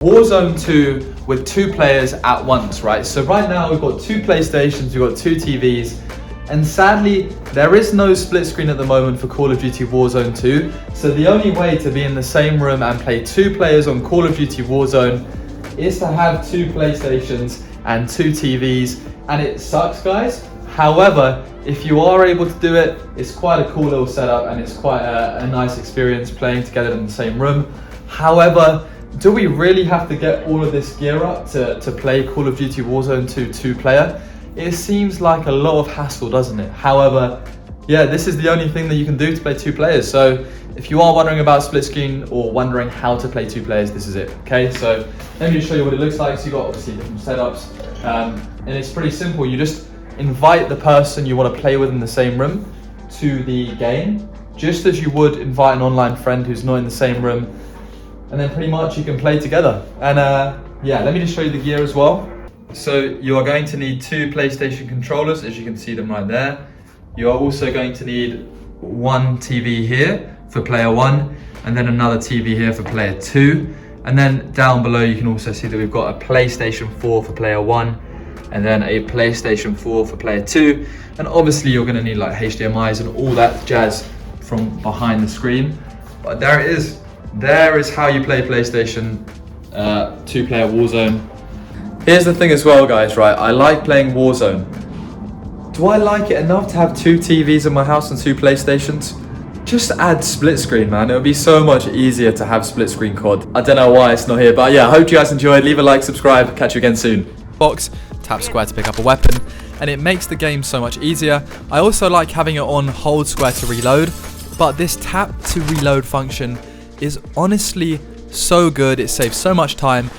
Warzone 2 with 2 players at once, right? So right now we've got 2 PlayStations, we've got 2 TVs, and sadly there is no split screen at the moment for Call of Duty Warzone 2. So the only way to be in the same room and play 2 players on Call of Duty Warzone is to have 2 PlayStations and 2 TVs, and it sucks, guys. However, if you are able to do it, it's quite a cool little setup and it's quite a nice experience playing together in the same room. However, do we really have to get all of this gear up to play Call of Duty Warzone 2 2-player? It seems like a lot of hassle, doesn't it? However, yeah, this is the only thing that you can do to play 2 players. So if you are wondering about split screen or wondering how to play 2 players, this is it, okay? So let me just show you what it looks like. So you've got obviously different setups, and it's pretty simple. You just invite the person you want to play with in the same room to the game, just as you would invite an online friend who's not in the same room. And then pretty much you can play together. And yeah, let me just show you the gear as well. So you are going to need 2 PlayStation controllers, as you can see them right there. You are also going to need 1 TV here for player 1, and then another TV here for player 2. And then down below you can also see that we've got a PlayStation 4 for player 1, and then a PlayStation 4 for player 2. And obviously you're gonna need like HDMIs and all that jazz from behind the screen. But there it is. There is how you play PlayStation 2-player Warzone. Here's the thing as well, guys, right? I like playing Warzone. Do I like it enough to have 2 TVs in my house and 2 PlayStations? Just add split screen, man. It would be so much easier to have split screen COD. I don't know why it's not here, but yeah, I hope you guys enjoyed. Leave a like, subscribe, catch you again soon. Box, tap square to pick up a weapon, and it makes the game so much easier. I also like having it on hold square to reload, but this tap to reload function is honestly so good. It saves so much time,